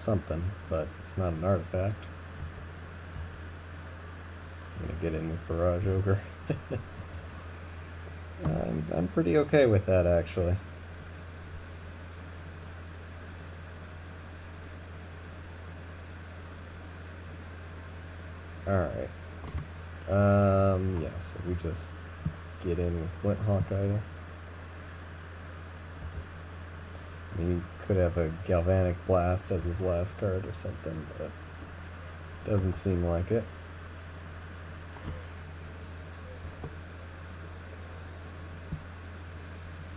something, but it's not an artifact. I'm gonna get in with Barrage Ogre. I'm pretty okay with that, actually. Alright. Yeah, so we just get in with Flint Hawk Idol. I mean, he could have a Galvanic Blast as his last card or something, but doesn't seem like it.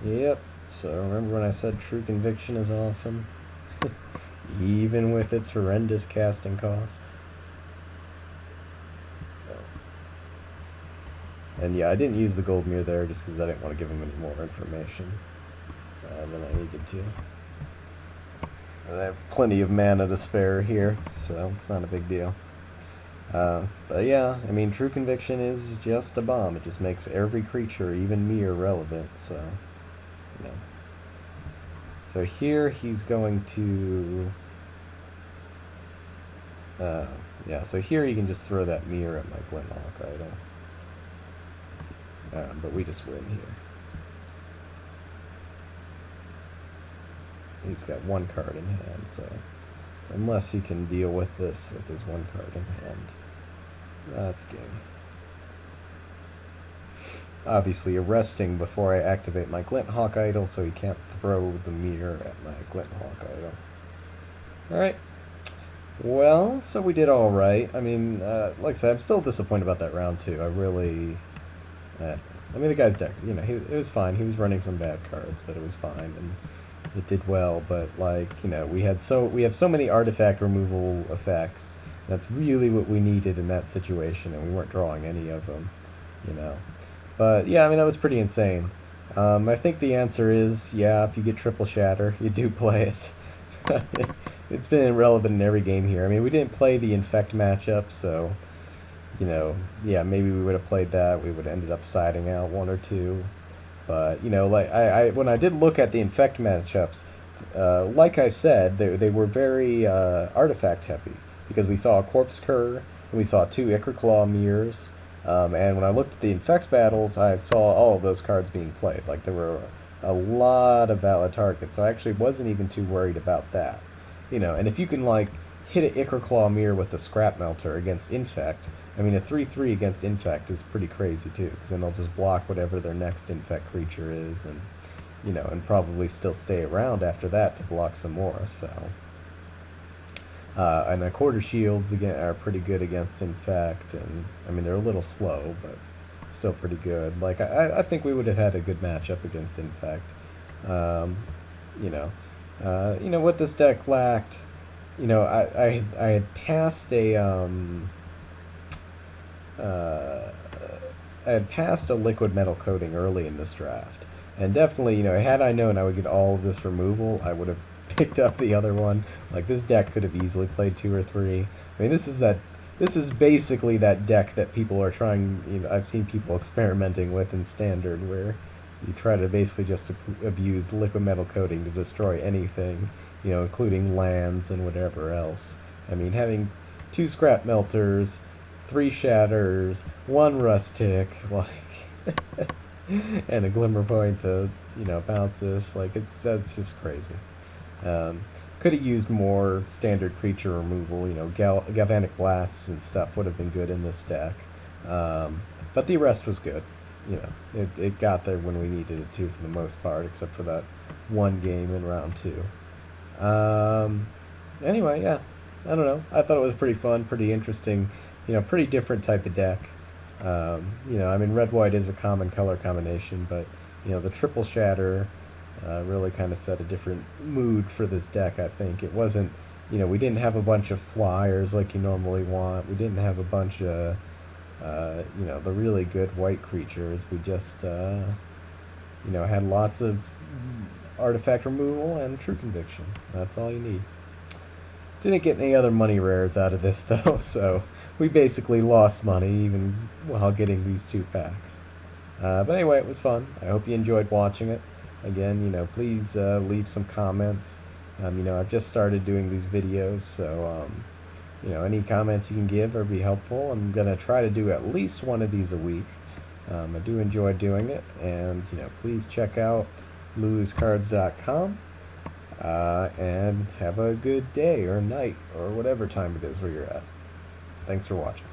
Yep, so remember when I said True Conviction is awesome? Even with its horrendous casting cost. And yeah, I didn't use the gold mirror there just because I didn't want to give him any more information than I needed to. And I have plenty of mana to spare here, so it's not a big deal. But yeah, I mean, True Conviction is just a bomb. It just makes every creature, even me, irrelevant, so, you know. So here he's going to... yeah, so here you can just throw that mirror at my Flint Hawk Idol. But we just win here. He's got one card in hand, so unless he can deal with this with his one card in hand, that's game. Obviously arresting before I activate my Glint Hawk Idol, so he can't throw the mirror at my Glint Hawk Idol. Alright. Well, so we did alright. I mean, like I said, I'm still disappointed about that round 2. I really... I mean, the guy's deck, you know, it was fine. He was running some bad cards, but it was fine, and it did well. But like, you know, we have so many artifact removal effects. That's really what we needed in that situation, and we weren't drawing any of them, you know. But yeah, I mean, that was pretty insane. I think the answer is, yeah, if you get Triple Shatter, you do play it. It's been irrelevant in every game here. I mean, we didn't play the Infect matchup, so... you know, yeah, maybe we would have played that. We would have ended up siding out one or two. But, you know, like I when I did look at the Infect matchups, like I said, they were very artifact heavy. Because we saw a Corpse Cur, and we saw 2 Ichor Claw mirrors. And when I looked at the Infect battles, I saw all of those cards being played. Like, there were a lot of valid targets. So I actually wasn't even too worried about that. You know, and if you can, like, hit an Ichor Claw mirror with a Scrap Melter against Infect... I mean, a 3/3 against Infect is pretty crazy, too, because then they'll just block whatever their next Infect creature is, and, you know, and probably still stay around after that to block some more, so... and the Quarter Shields, again, are pretty good against Infect, and, I mean, they're a little slow, but still pretty good. Like, I think we would have had a good matchup against Infect. You know, what this deck lacked, you know, I had passed a, I had passed a liquid metal coating early in this draft, and definitely, you know, had I known I would get all of this removal, I would have picked up the other one. Like, this deck could have easily played 2 or 3. I mean, this is basically that deck that people are trying, you know, I've seen people experimenting with in Standard, where you try to basically just abuse liquid metal coating to destroy anything, you know, including lands and whatever else. I mean, having 2 Scrap Melters, 3 Shatters, 1 Rustic, like, and a Glimmer Point to, you know, bounce this, like, that's just crazy. Could have used more standard creature removal, you know, Galvanic Blasts and stuff would have been good in this deck. But the rest was good. You know, it got there when we needed it to, for the most part, except for that one game in round 2. Anyway, yeah, I don't know. I thought it was pretty fun, pretty interesting, you know, pretty different type of deck. You know, I mean, red-white is a common color combination, but, you know, the Triple Shatter really kind of set a different mood for this deck, I think. It wasn't, you know, we didn't have a bunch of flyers like you normally want. We didn't have a bunch of, you know, the really good white creatures. We just, you know, had lots of artifact removal and True Conviction. That's all you need. Didn't get any other money rares out of this, though, so we basically lost money even while getting these 2 packs. But anyway, it was fun. I hope you enjoyed watching it. Again, you know, please leave some comments. You know, I've just started doing these videos, so you know, any comments you can give or be helpful. I'm gonna try to do at least one of these a week. I do enjoy doing it, and you know, please check out luluscards.com, and have a good day or night or whatever time it is where you're at. Thanks for watching.